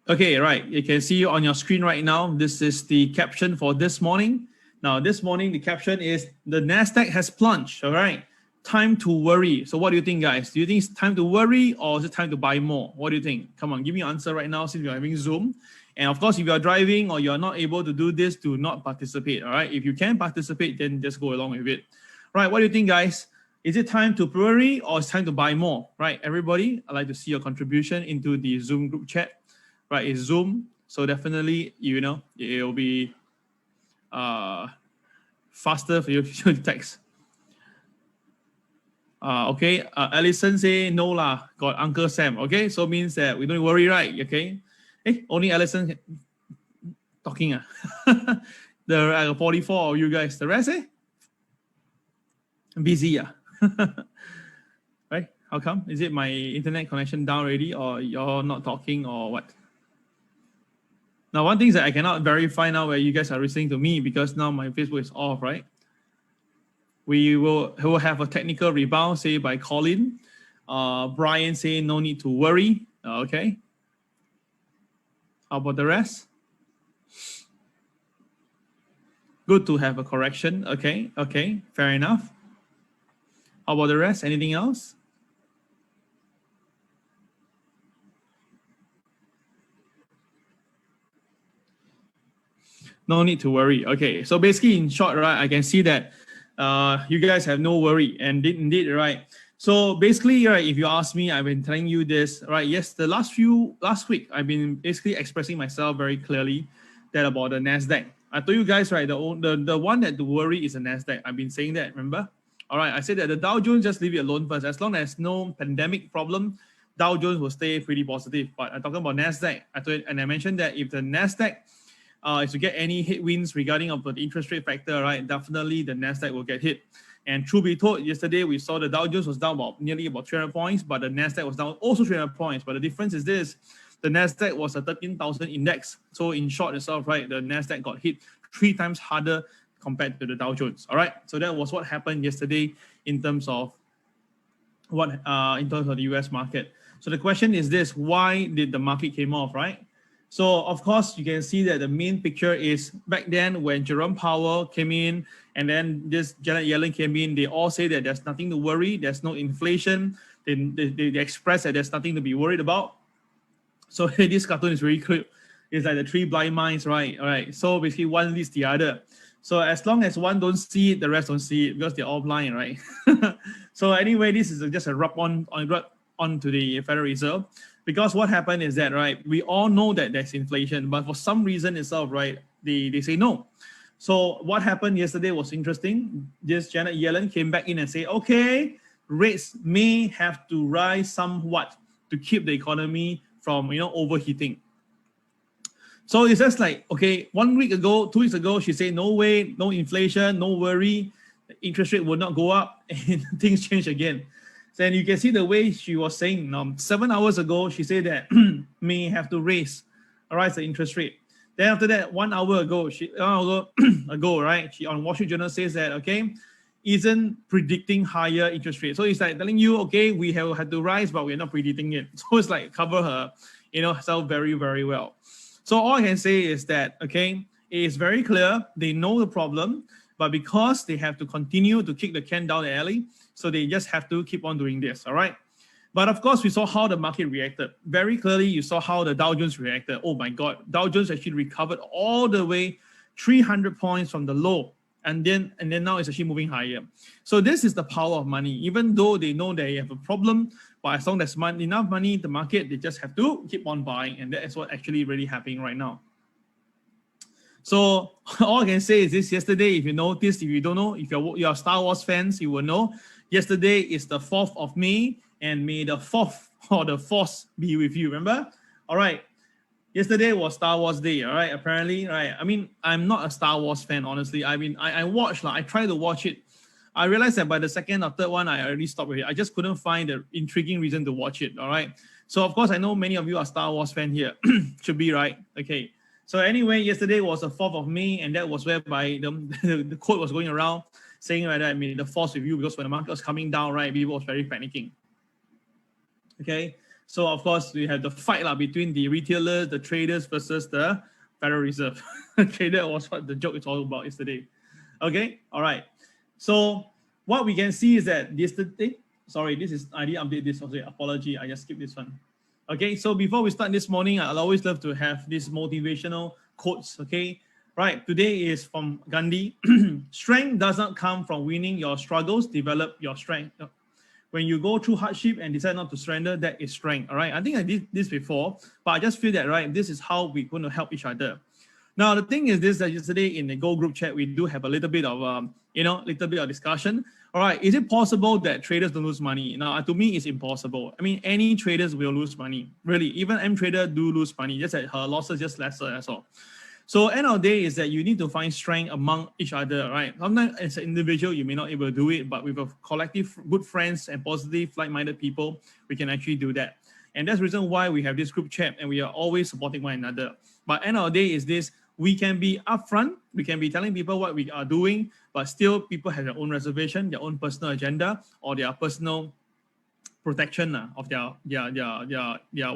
Okay, right. You can see on your screen right now. This is the caption for this morning. Now, this morning, the caption is the NASDAQ has plunged. All right. Time to worry. So what do you think, guys? Do you think it's time to worry or is it time to buy more? What do you think? Come on, give me an answer right now since you're having Zoom. And of course, if you're driving or you're not able to do this, do not participate. All right. If you can participate, then just go along with it. Right. What do you think, guys? Is it time to worry or it's time to buy more? Right. Everybody, I'd like to see your contribution into the Zoom group chat. Right, it's Zoom, so definitely, you know, it'll be faster for you to text. Okay, Allison say no lah, got Uncle Sam. Okay, so means that we don't worry, right? Okay, hey, only Allison talking. There are 44 of you guys. The rest, busy. Right? How come? Is it my internet connection down already, or you're not talking, or what? Now, one thing is that I cannot verify now where you guys are listening to me because now my Facebook is off, right? We will have a technical rebound, say by Colin. Brian say no need to worry. Okay. How about the rest? Good to have a correction. Okay. Okay. Fair enough. How about the rest? Anything else? No need to worry. Okay, so basically in short, right, I can see that you guys have no worry, and indeed, right. So basically, right, if you ask me, I've been telling you this, right. Yes, the last week, I've been basically expressing myself very clearly that about the NASDAQ. I told you guys, right, the one that to worry is the NASDAQ. I've been saying that, remember? All right, I said that the Dow Jones, just leave it alone first. As long as no pandemic problem, Dow Jones will stay pretty positive. But I'm talking about NASDAQ. I mentioned that if the NASDAQ if you get any headwinds regarding of the interest rate factor, right, definitely the NASDAQ will get hit. And truth be told, yesterday we saw the Dow Jones was down nearly about 300 points, but the NASDAQ was down also 300 points. But the difference is this, the NASDAQ was a 13,000 index. So in short itself, right, the NASDAQ got hit 3 times harder compared to the Dow Jones. All right, so that was what happened yesterday in terms of the US market. So the question is this, why did the market came off, right? So, of course, you can see that the main picture is back then when Jerome Powell came in and then this Janet Yellen came in, they all say that there's nothing to worry, there's no inflation. They express that there's nothing to be worried about. So this cartoon is very clear. It's like the 3 blind mice, right? All right. So basically one leads the other. So as long as one don't see it, the rest don't see it because they're all blind, right? So anyway, this is just a rub on to the Federal Reserve. Because what happened is that, right, we all know that there's inflation, but for some reason itself, right, they say no. So what happened yesterday was interesting. This Janet Yellen came back in and say, okay, rates may have to rise somewhat to keep the economy from, overheating. So it's just like, okay, 1 week ago, 2 weeks ago, she said, no way, no inflation, no worry, the interest rate will not go up, and things change again. And you can see the way she was saying, 7 hours ago, she said that may have to raise the interest rate. Then after that, 1 hour ago, right, she on Wall Street Journal says that, okay, isn't predicting higher interest rate. So it's like telling you, okay, we have had to rise, but we're not predicting it. So it's like cover her, herself very, very well. So all I can say is that, okay, it is very clear. They know the problem, but because they have to continue to kick the can down the alley, so they just have to keep on doing this, all right? But of course, we saw how the market reacted. Very clearly, you saw how the Dow Jones reacted. Oh my God, Dow Jones actually recovered all the way 300 points from the low. And then now it's actually moving higher. So this is the power of money. Even though they know they have a problem, but as long as there's enough money in the market, they just have to keep on buying. And that is what actually really happening right now. So all I can say is this: yesterday, if you noticed, if you don't know, if you're Star Wars fans, you will know. Yesterday is the 4th of May, and may the 4th or the Force be with you. Remember? All right. Yesterday was Star Wars Day. All right. Apparently, right. I mean, I'm not a Star Wars fan, honestly. I mean, I watched. I tried to watch it. I realized that by the second or third one, I already stopped with it. I just couldn't find an intriguing reason to watch it. All right. So of course, I know many of you are Star Wars fan here. Should be right. Okay. So anyway, yesterday was the 4th of May, and that was whereby the quote was going around saying, right, I mean, the force with you, because when the market was coming down, right, people was very panicking. Okay, So of course we have the fight between the retailers, the traders versus the Federal Reserve. Okay, that was what the joke is all about yesterday. Okay, all right. So what we can see is that yesterday, sorry, I didn't update this. Okay, apology, I just skipped this one. Okay, so before we start this morning, I'll always love to have these motivational quotes. Okay, right. Today is from Gandhi. Strength does not come from winning your struggles. Develop your strength. When you go through hardship and decide not to surrender, that is strength. All right. I think I did this before, but I just feel that right. This is how we're going to help each other. Now the thing is this: that yesterday in the Go group chat, we do have a little bit of little bit of discussion. All right, is it possible that traders don't lose money? Now, to me, it's impossible. I mean, any traders will lose money. Really, even M trader do lose money. Just that her losses just lesser. That's all. So end of the day is that you need to find strength among each other, right? Sometimes as an individual, you may not be able to do it, but with a collective, good friends and positive, like-minded people, we can actually do that. And that's the reason why we have this group chat and we are always supporting one another. But end of the day is this: we can be upfront, we can be telling people what we are doing, but still people have their own reservation, their own personal agenda, or their personal protection of their what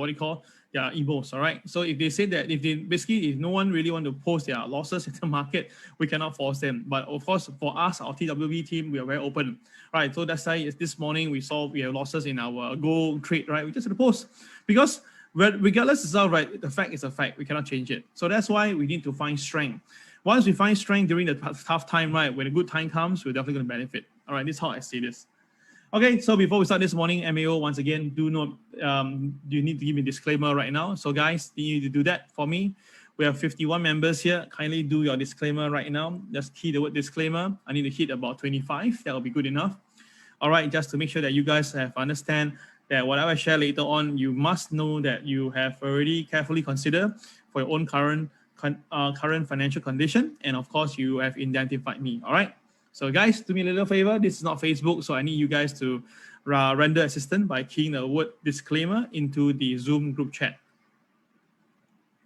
do you call, their egos. All right. So if they say that, if no one really want to post their losses in the market, we cannot force them. But of course, for us, our TWB team, we are very open. Right. So that's why this morning we saw we have losses in our gold trade. Right. We just had to post because regardless itself, right, the fact is a fact. We cannot change it. So that's why we need to find strength. Once we find strength during the tough time, right, when a good time comes, we're definitely going to benefit. All right, this is how I see this. Okay, so before we start this morning, MAO, once again, do not, you need to give me a disclaimer right now. So guys, you need to do that for me. We have 51 members here. Kindly do your disclaimer right now. Just key the word disclaimer. I need to hit about 25. That will be good enough. All right, just to make sure that you guys have understand that whatever I share later on, you must know that you have already carefully considered for your own current financial condition. And of course, you have identified me. All right. So guys, do me a little favor. This is not Facebook, so I need you guys to render assistance by keying the word disclaimer into the Zoom group chat.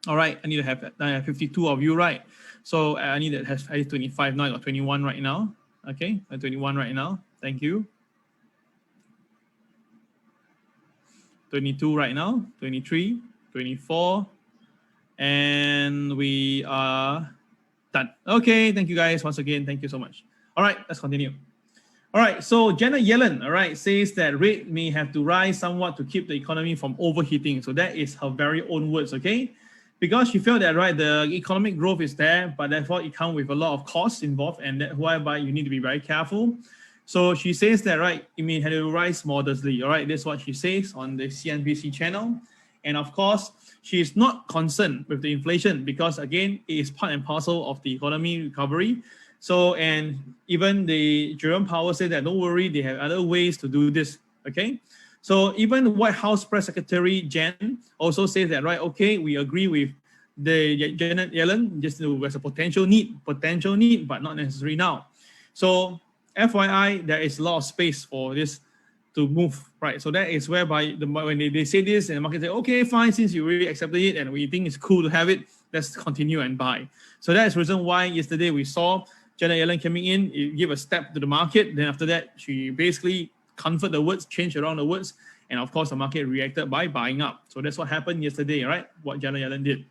All right, I need to have 52 of you, right? So I need to have 25 now. I got 21 right now. Okay, 21 right now. Thank you. 22 right now. 23, 24, and we are done. Okay, thank you guys once again. Thank you so much. All right, let's continue. All right, so Janet Yellen, all right, says that rate may have to rise somewhat to keep the economy from overheating. So that is her very own words, okay? Because she felt that, right, the economic growth is there, but therefore it comes with a lot of costs involved, and that whereby you need to be very careful. So she says that, right, it may have to rise modestly, all right? That's what she says on the CNBC channel. And of course, she is not concerned with the inflation because, again, it is part and parcel of the economy recovery. So, and even the Jerome Powell said that don't worry, they have other ways to do this, okay? So even White House Press Secretary Jen also says that, right, okay, we agree with the Janet Yellen, just there's a potential need, but not necessary now. So FYI, there is a lot of space for this to move, right? So that is whereby when they say this and the market say, okay, fine, since you really accepted it and we think it's cool to have it, let's continue and buy. So that is the reason why yesterday we saw Janet Yellen coming in, give a step to the market. Then after that, she basically comfort the words, changed around the words. And of course, the market reacted by buying up. So that's what happened yesterday, right? What Janet Yellen did.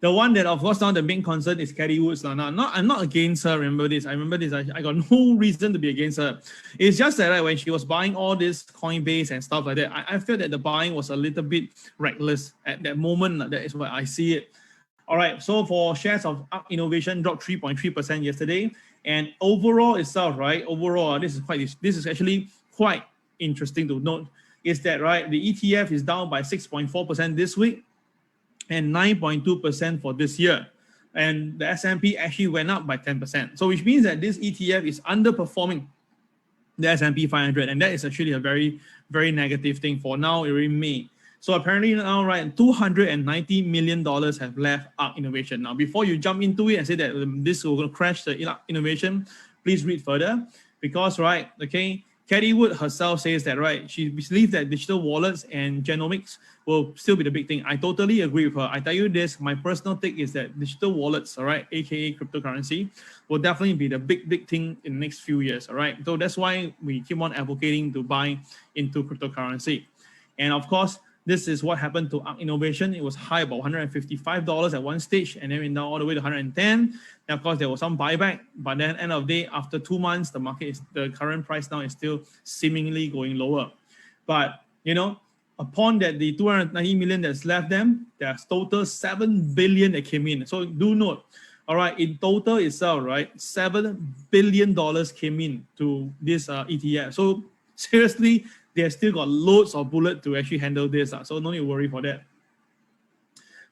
The one that, of course, now the main concern is Cathie Woods. Now, I'm not against her. Remember this. I remember this. I got no reason to be against her. It's just that, right, when she was buying all this Coinbase and stuff like that, I felt that the buying was a little bit reckless at that moment. That is what I see it. All right, so for shares of ARK Innovation dropped 3.3% yesterday, and overall itself, right? Overall, this is actually quite interesting to note. Is that right? The ETF is down by 6.4% this week, and 9.2% for this year, and the S&P actually went up by 10%. So which means that this ETF is underperforming the S&P 500, and that is actually a very, very negative thing for now. It May. So apparently now, right, $290 million have left ARK Innovation. Now, before you jump into it and say that this will crash the ARK Innovation, please read further because, right, okay, Cathie Wood herself says that, right, she believes that digital wallets and genomics will still be the big thing. I totally agree with her. I tell you this, my personal take is that digital wallets, all right, aka cryptocurrency, will definitely be the big thing in the next few years, all right? So that's why we keep on advocating to buy into cryptocurrency. And of course, this is what happened to ARK Innovation. It was high about $155 at one stage, and then went down all the way to 110. And of course, there was some buyback, but then end of the day, after 2 months, the current price now is still seemingly going lower. But upon that, the 290 million that's left them, there's total 7 billion that came in. So do note, all right, in total itself, right, $7 billion came in to this ETF. So seriously, they have still got loads of bullet to actually handle this. So no need to worry for that.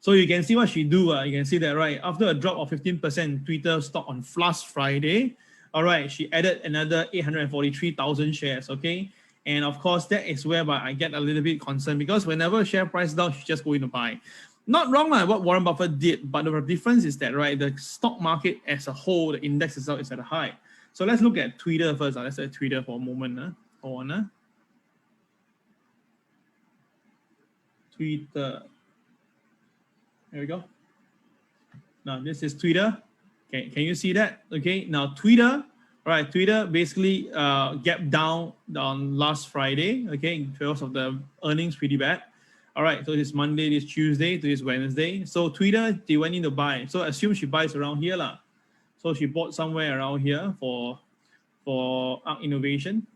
So you can see what she do. You can see that, right? After a drop of 15% Twitter stock on last Friday, all right, she added another 843,000 shares, okay? And of course, that is whereby I get a little bit concerned, because whenever share price down, she just go in to buy. Not wrong what Warren Buffett did, but the difference is that, right, the stock market as a whole, the index itself is at a high. So let's look at Twitter first. Let's say Twitter for a moment. Hold on. Twitter. There we go. Now this is Twitter. Okay, can you see that? Okay, now Twitter, right? Twitter basically gapped down on last Friday. Okay, because of the earnings pretty bad. All right, so this Monday, this Tuesday, to this Wednesday. So Twitter, they went in to buy. So assume she buys around here lah. So she bought somewhere around here for ARK Innovation.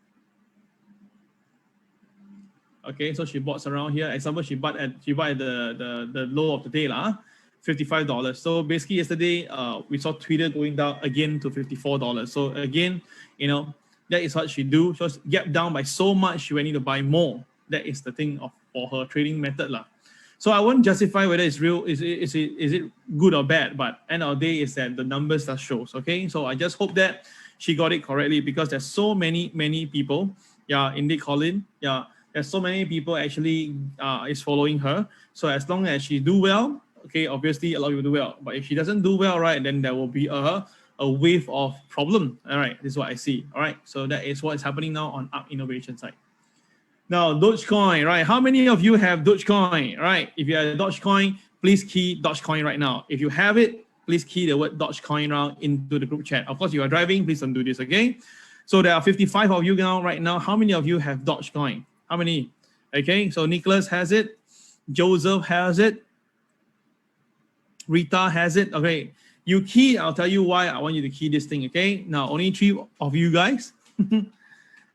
Okay, so she bought around here. Example, she bought at the low of the day lah, $55. So basically yesterday, we saw Twitter going down again to $54. So again, that is what she do. So gap down by so much, she went in to buy more. That is the thing for her trading method lah. So I won't justify whether it's real, is it good or bad, but end of the day is that the numbers that shows. Okay, so I just hope that she got it correctly, because there's so many people. Yeah, indeed, Colin. Yeah. There's so many people actually is following her. So as long as she do well, okay, obviously a lot of people do well. But if she doesn't do well, right, then there will be a wave of problem. All right, this is what I see. All right, so that is what is happening now on ARK Innovation side. Now, Dogecoin, right? How many of you have Dogecoin, right? If you have Dogecoin, please key Dogecoin right now. If you have it, please key the word Dogecoin now into the group chat. Of course, if you are driving, please don't do this, okay? So there are 55 of you now right now. How many of you have Dogecoin? How many? Okay, so Nicholas has it. Joseph has it. Rita has it. Okay, you key. I'll tell you why I want you to key this thing. Okay, now only 3 of you guys.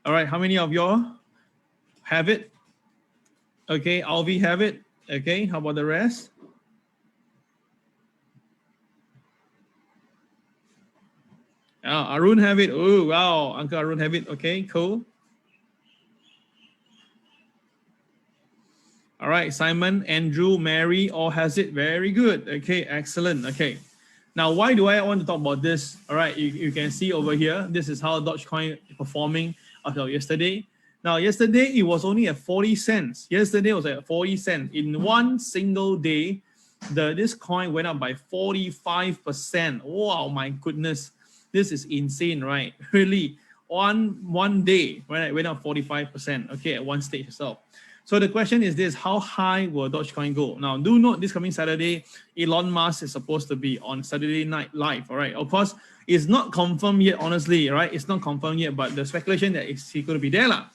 All right, how many of y'all have it? Okay, Alvi have it. Okay, how about the rest? Arun have it. Oh, wow, Uncle Arun have it. Okay, cool. All right, Simon, Andrew, Mary, all has it. Very good. Okay, excellent. Okay. Now, why do I want to talk about this? All right, you can see over here, this is how Dogecoin is performing after yesterday. Now, yesterday, it was only at 40 cents. Yesterday was at 40 cents. In one single day, this coin went up by 45%. Wow, my goodness. This is insane, right? Really, one day, when it went up 45%, okay, at one stage itself. So the question is this: how high will Dogecoin go? Now, do note this coming Saturday, Elon Musk is supposed to be on Saturday Night Live. All right, of course, it's not confirmed yet. Honestly, right, it's not confirmed yet. But the speculation that he's going to be there, lah.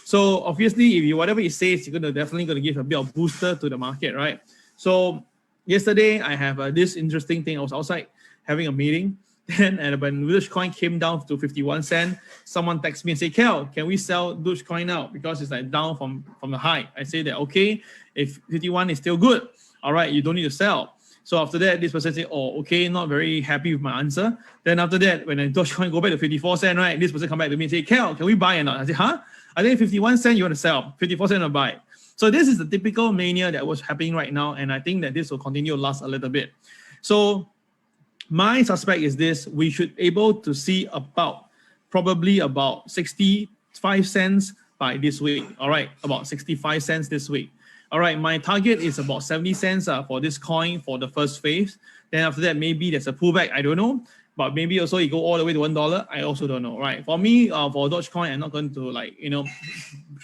So obviously, if whatever he says, he's definitely going to give a bit of booster to the market, right? So yesterday, I have this interesting thing. I was outside having a meeting. Then when Dogecoin came down to 51 cents, someone texted me and said, Kel, can we sell Dogecoin now? Because it's like down from the high. I say that, okay, if 51 is still good, all right, you don't need to sell. So after that, this person said, oh, okay, not very happy with my answer. Then after that, when Dogecoin go back to 54 cents, right, this person come back to me and say, Kel, can we buy or not? I said, huh? I think 51 cents you want to sell, 54 cents to buy. So this is the typical mania that was happening right now. And I think that this will continue to last a little bit. So my suspect is this: we should be able to see probably about 65 cents by this week. All right, about 65 cents this week. All right, my target is about 70 cents for this coin for the first phase. Then after that, maybe there's a pullback. I don't know. But maybe also you go all the way to $1. I also don't know. Right? For me, for Dogecoin, I'm not going to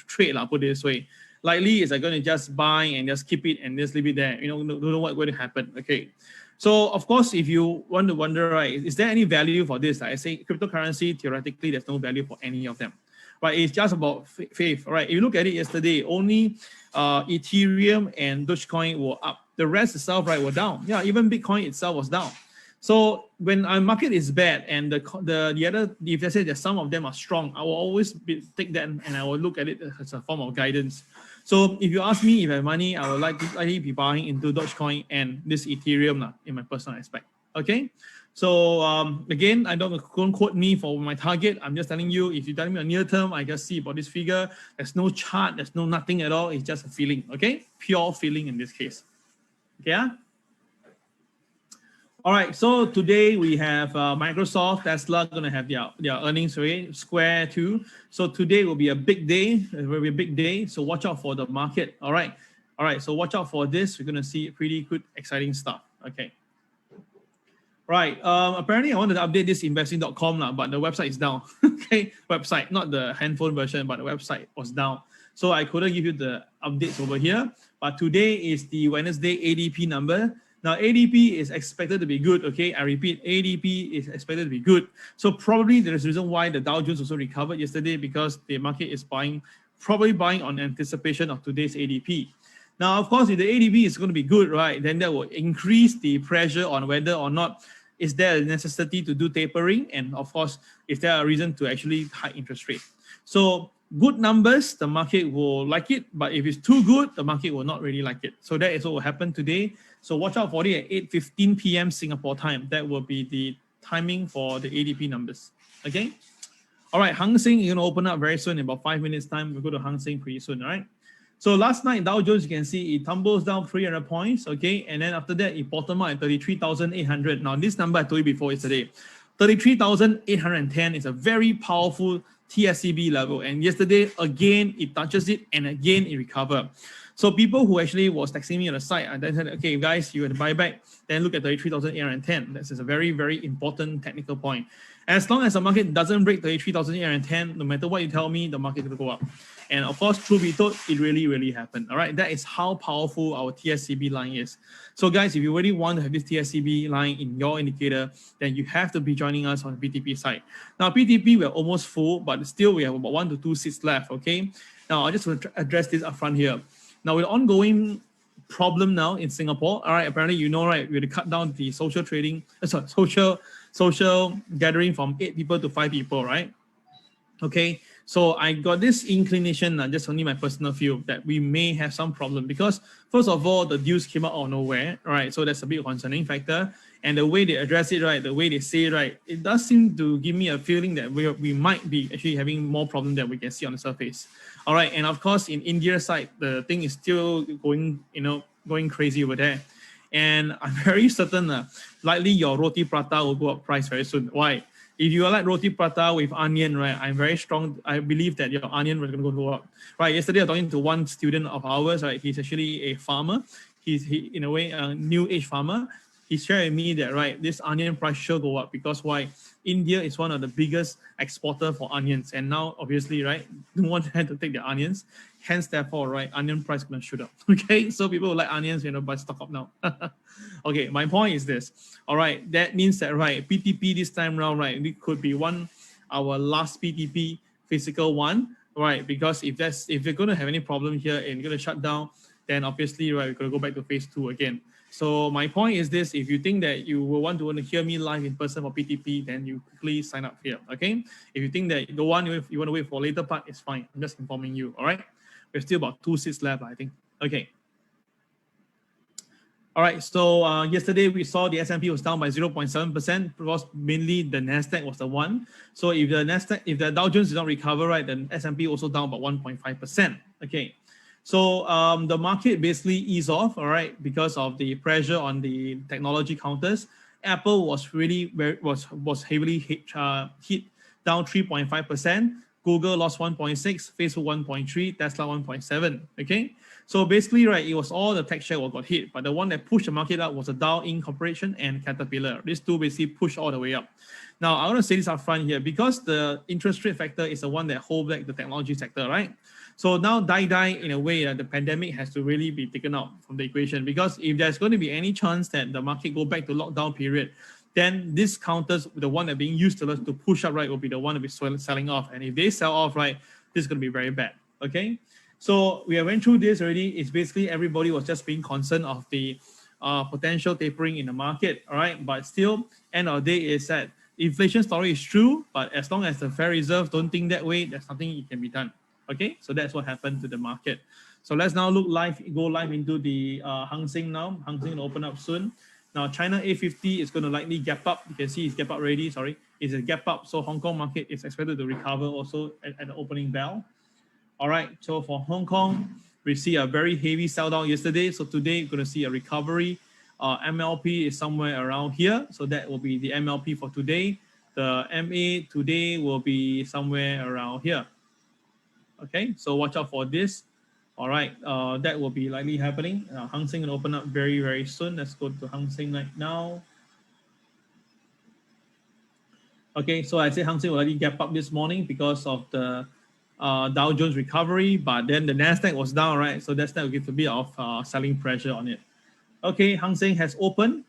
trade, put it this way. Likely is I'm going to just buy and just keep it and just leave it there. Don't know what's going to happen. Okay. So, of course, if you want to wonder, right, is there any value for this? Like I say, cryptocurrency, theoretically, there's no value for any of them. right? It's just about faith, right? If you look at it yesterday, only Ethereum and Dogecoin were up. The rest itself, right, were down. Yeah, even Bitcoin itself was down. So when our market is bad and the other, if let's say that some of them are strong, I will always take that and I will look at it as a form of guidance. So if you ask me if I have money, I would likely be buying into Dogecoin and this Ethereum in my personal aspect. Okay. So again, don't quote me for my target. I'm just telling you, if you tell me a near term, I just see about this figure. There's no chart, there's no nothing at all. It's just a feeling. Okay, pure feeling in this case. Okay. All right, so today we have Microsoft, Tesla going to have their earnings rate, Square too. So today will be a big day, it will be a big day. So watch out for the market. All right, so watch out for this. We're going to see pretty good, exciting stuff. Okay. Right, apparently I wanted to update this investing.com, but the website is down. Okay, website, not the handphone version, but the website was down. So I couldn't give you the updates over here. But today is the Wednesday ADP number. Now, ADP is expected to be good, okay? I repeat, ADP is expected to be good. So probably there's a reason why the Dow Jones also recovered yesterday, because the market is probably buying on anticipation of today's ADP. Now, of course, if the ADP is going to be good, right, then that will increase the pressure on whether or not is there a necessity to do tapering, and of course, is there a reason to actually hike interest rate. So good numbers, the market will like it, but if it's too good, the market will not really like it. So that is what will happen today. So watch out for it at 8:15 p.m. Singapore time. That will be the timing for the ADP numbers. Okay. All right, Hang Seng is going to open up very soon in about 5 minutes time. We'll go to Hang Seng pretty soon. All right. So last night, Dow Jones, you can see it tumbles down 300 points. Okay, and then after that, it bottomed out at 33,800. Now this number I told you before yesterday, 33,810 is a very powerful TSCB level. And yesterday, again, it touches it, and again, it recovered. So people who actually was texting me on the side, and then said, okay, guys, you have to buy back, then look at 33,810. This is a very, very important technical point. As long as the market doesn't break 33,810, no matter what you tell me, the market will go up. And of course, truth be told, it really, really happened. All right, that is how powerful our TSCB line is. So guys, if you really want to have this TSCB line in your indicator, then you have to be joining us on the PTP side. Now, PTP, we're almost full, but still we have about 1 to 2 seats left, okay? Now, I just want to address this up front here. Now, with the ongoing problem now in Singapore, all right, apparently you know, right, we had to cut down the social trading, social gathering from 8 people to 5 people, right? Okay, so I got this inclination, just only my personal view, that we may have some problem because, first of all, the deals came out of nowhere, right? So that's a big concerning factor. And the way they address it, right, the way they say it, right, it does seem to give me a feeling that we might be actually having more problem than we can see on the surface. All right, and of course, in India's side, the thing is still going, going crazy over there. And I'm very certain likely your roti prata will go up price very soon. Why? If you like roti prata with onion, right, I'm very strong. I believe that your onion is going to go up. Right, yesterday I was talking to one student of ours, right, he's actually a farmer. He's in a way, a new age farmer. He shared with me that, right, this onion price should go up because why? India is one of the biggest exporter for onions. And now, obviously, right, no one had to take the onions. Hence, therefore, right, onion price going to shoot up. Okay, so people who like onions, buy stock up now. Okay, my point is this. All right, that means that, right, PTP this time around, right, it could be our last PTP physical one, right? Because if you're going to have any problem here and you're going to shut down, then obviously, right, we're going to go back to phase 2 again. So my point is this: if you think that you will want to hear me live in person for PTP, then you quickly sign up here. Okay. If you think that you want to wait for a later part, it's fine. I'm just informing you. All right. There's still about 2 seats left, I think. Okay. All right. So yesterday we saw the S&P was down by 0.7%. Because mainly the NASDAQ was the one. So if the Dow Jones did not recover, right, then S&P also down by 1.5%. Okay. So the market basically eased off, all right, because of the pressure on the technology counters. Apple was really was heavily hit down 3.5%. Google lost 1.6, Facebook 1.3, Tesla 1.7. Okay, so basically, right, it was all the tech share got hit, but the one that pushed the market up was the Dow Inc. Corporation and Caterpillar. These two basically pushed all the way up. Now I want to say this up front here because the interest rate factor is the one that holds back the technology sector, right? So now die in a way that the pandemic has to really be taken out from the equation, because if there's going to be any chance that the market go back to lockdown period, then this counters, the one that being used to push up, right, will be the one that be selling off. And if they sell off, right, this is going to be very bad. Okay, so we have went through this already. It's basically everybody was just being concerned of the potential tapering in the market. All right, but still, end of the day is that inflation story is true, but as long as the Federal Reserve don't think that way, there's nothing it can be done. Okay, so that's what happened to the market. So let's now go live into the Hang Seng now. Hang Seng will open up soon. Now China A50 is going to likely gap up. You can see it's gap up already. Sorry, it's a gap up. So Hong Kong market is expected to recover also at the opening bell. All right. So for Hong Kong, we see a very heavy sell down yesterday. So today we're going to see a recovery. MLP is somewhere around here. So that will be the MLP for today. The MA today will be somewhere around here. Okay. So watch out for this. All right. That will be likely happening. Hang Seng will open up very, very soon. Let's go to Hang Seng right now. Okay. So I say Hang Seng will already gap up this morning because of the Dow Jones recovery, but then the NASDAQ was down, right? So that's that will give a bit of selling pressure on it. Okay, Hang Seng has opened.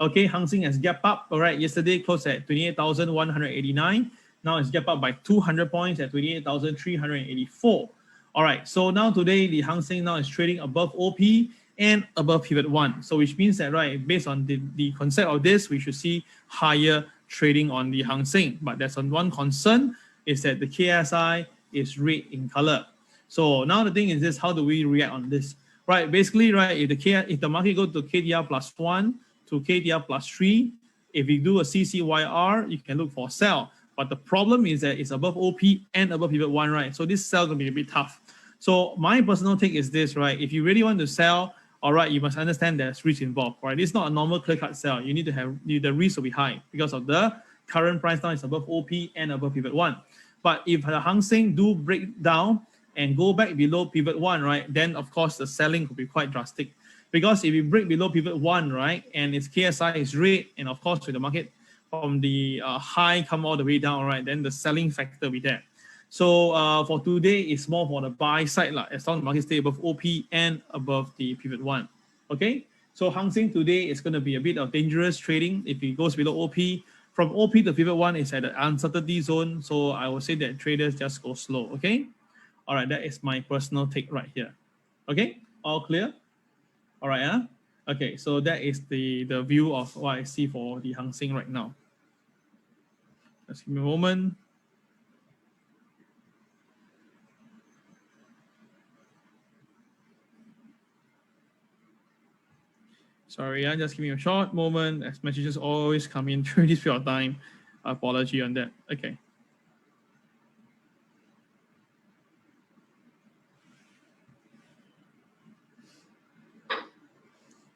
Okay, Hang Seng has gap up. All right, yesterday closed at 28,189. Now it's gap up by 200 points at 28,384. All right, so now today the Hang Seng now is trading above OP and above pivot 1. So which means that, right, based on the concept of this, we should see higher trading on the Hang Seng. But there's one concern is that the KSI is red in color. So now the thing is this, how do we react on this? Right, basically, right, if the market go to KTR plus 1 to KTR plus 3, if you do a CCYR, you can look for sell. But the problem is that it's above OP and above pivot 1, right? So this sell going to be a bit tough. So my personal take is this, right? If you really want to sell, all right, you must understand there's risk involved, right? It's not a normal clear-cut sell. You need to have, the risk will be high because of the current price now is above OP and above pivot 1. But if the Hang Seng do break down and go back below pivot 1, right, then of course the selling could be quite drastic. Because if you break below pivot 1, right, and its KSI is red, and of course with the market from the high come all the way down, right, then the selling factor will be there. So for today, it's more for the buy side, as long as the market stay above OP and above the pivot 1. Okay, so Hang Seng today is going to be a bit of dangerous trading if it goes below OP. From OP to pivot 1 is at the uncertainty zone. So I would say that traders just go slow. Okay. All right. That is my personal take right here. Okay. All clear? All right. Okay. So that is the view of what I see for the Hang Seng right now. Just give me a moment. Sorry, just give me a short moment as messages always come in during this period of time. Apology on that. Okay.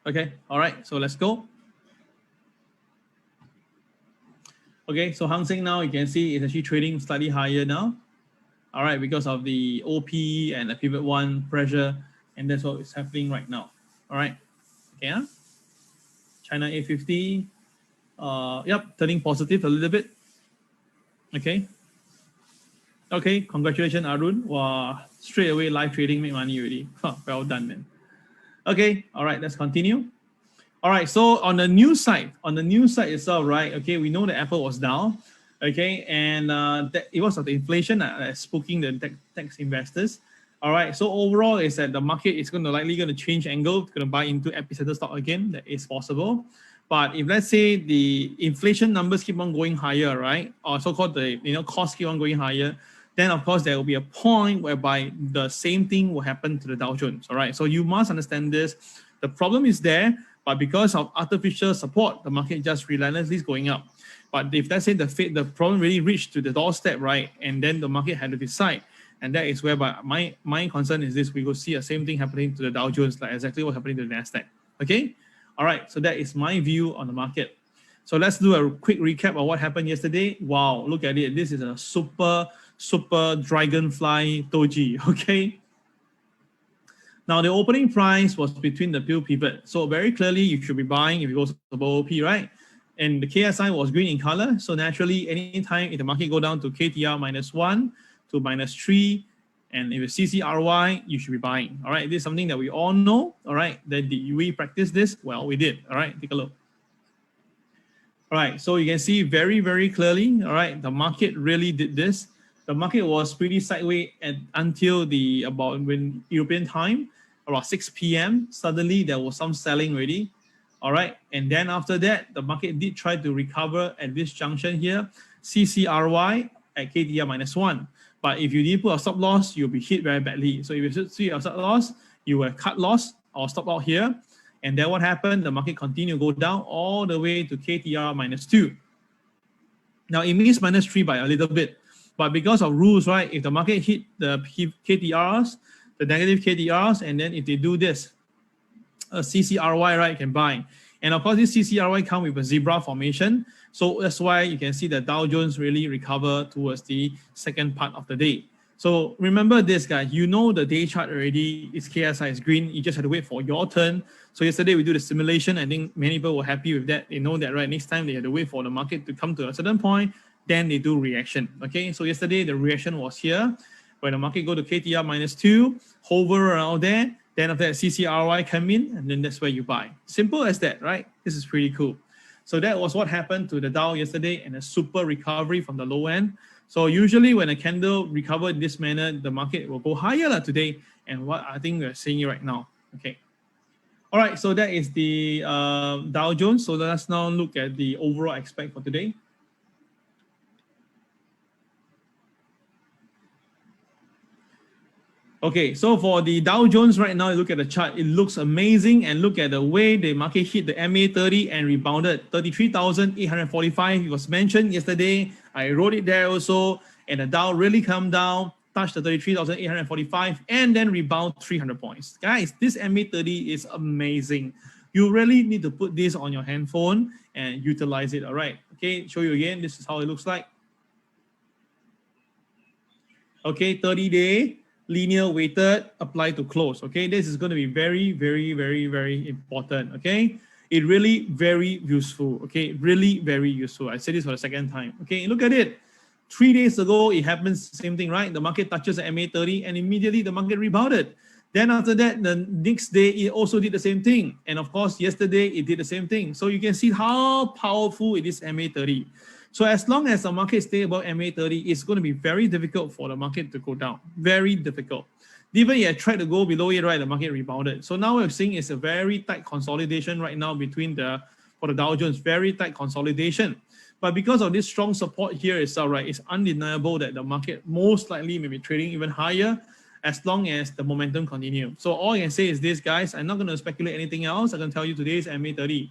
Okay, all right, so let's go. Okay, so Hang Seng now you can see it's actually trading slightly higher now. All right, because of the OP and the pivot 1 pressure, and that's what is happening right now. All right, okay. China A50, yep, turning positive a little bit. Okay. Okay, congratulations, Arun. Wow, straight away live trading, make money already. Huh, well done, man. Okay, all right, let's continue. All right, so on the news side itself, right? Okay, we know that Apple was down. Okay, and it was of the inflation spooking the tech investors. All right, so overall is that the market is likely going to change angle, going to buy into epicenter stock again. That is possible. But if let's say the inflation numbers keep on going higher, right, or so-called the costs keep on going higher, then of course there will be a point whereby the same thing will happen to the Dow Jones. All right, so you must understand this. The problem is there, but because of artificial support, the market just relentlessly is going up. But if let's say the problem really reached to the doorstep, right, and then the market had to decide, and that is whereby my concern is this: we will see the same thing happening to the Dow Jones, like exactly what's happening to the NASDAQ. Okay, all right. So that is my view on the market. So let's do a quick recap of what happened yesterday. Wow, look at it. This is a super dragonfly doji. Okay. Now the opening price was between the two pivot. So very clearly you should be buying if it goes above OP, right? And the KSI was green in color. So naturally, anytime if the market go down to KTR -1 to -3, and if it's CCRY, you should be buying. All right. This is something that we all know. All right. Then did we practice this? Well, we did. All right. Take a look. All right, so you can see very, very clearly, all right, the market really did this. The market was pretty sideways until about when European time, around 6 p.m. Suddenly there was some selling already. All right, and then after that, the market did try to recover at this junction here, CCRY at KTR -1. But if you didn't put a stop loss, you'll be hit very badly. So if you see a stop loss, you will cut loss or stop out here. And then what happened? The market continued to go down all the way to KTR -2. Now it missed -3 by a little bit, but because of rules, right? If the market hit the KTRs, the negative KTRs, and then if they do this, a CCRY, right, can buy. And of course, this CCRY comes with a zebra formation. So that's why you can see the Dow Jones really recover towards the second part of the day. So remember this, guys, you know the day chart already, its KSI is green. You just have to wait for your turn. So yesterday we do the simulation. I think many people were happy with that. They know that, right? Next time they have to wait for the market to come to a certain point, then they do reaction, okay? So yesterday the reaction was here, when the market go to KTR -2, hover around there, then after that CCRY come in, and then that's where you buy. Simple as that, right? This is pretty cool. So that was what happened to the Dow yesterday, and a super recovery from the low end. So usually when a candle recover in this manner, the market will go higher today, and what I think we're seeing right now. Okay. All right, so that is the Dow Jones. So let's now look at the overall aspect for today. Okay, so for the Dow Jones right now, you look at the chart, it looks amazing, and look at the way the market hit the MA30 and rebounded 33,845. It was mentioned yesterday. I wrote it there also, and the Dow really come down, touched the 33,845, and then rebound 300 points. Guys, this MA30 is amazing. You really need to put this on your handphone and utilize it. All right, okay, show you again. This is how it looks like. Okay, 30-day. Linear weighted, apply to close. Okay, this is going to be very, very, very, very important. Okay, it really very useful. Okay, really very useful. I said this for the second time. Okay, look at it. 3 days ago, it happens same thing, right? The market touches the MA30 and immediately the market rebounded. Then after that, the next day, it also did the same thing. And of course, yesterday, it did the same thing. So you can see how powerful it is MA30. So as long as the market stays above MA30, it's going to be very difficult for the market to go down. Very difficult. Even if I tried to go below it, right, the market rebounded. So now we're seeing is a very tight consolidation right now for the Dow Jones, very tight consolidation. But because of this strong support here itself, right, it's undeniable that the market most likely may be trading even higher as long as the momentum continues. So all I can say is this, guys. I'm not going to speculate anything else. I can tell you today's MA30.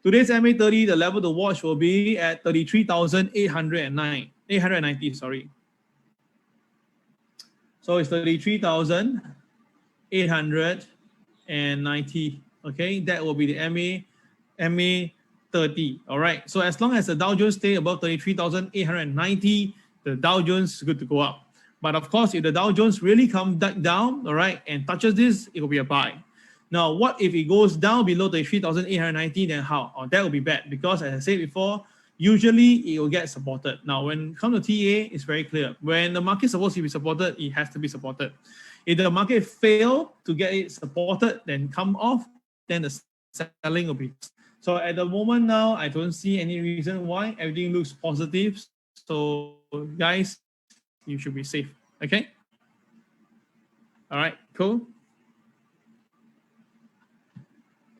Today's MA30, the level to watch will be at 33,890, sorry. So it's 33,890, okay? That will be the MA30, all right? So as long as the Dow Jones stay above 33,890, the Dow Jones is good to go up. But of course, if the Dow Jones really comes down, all right, and touches this, it will be a buy. Now, what if it goes down below the 3,890, then how? Oh, that will be bad because, as I said before, usually it will get supported. Now, when it comes to TA, it's very clear. When the market is supposed to be supported, it has to be supported. If the market fail to get it supported, then come off, then the selling will be. So at the moment now, I don't see any reason why. Everything looks positive. So guys, you should be safe, okay? All right, cool.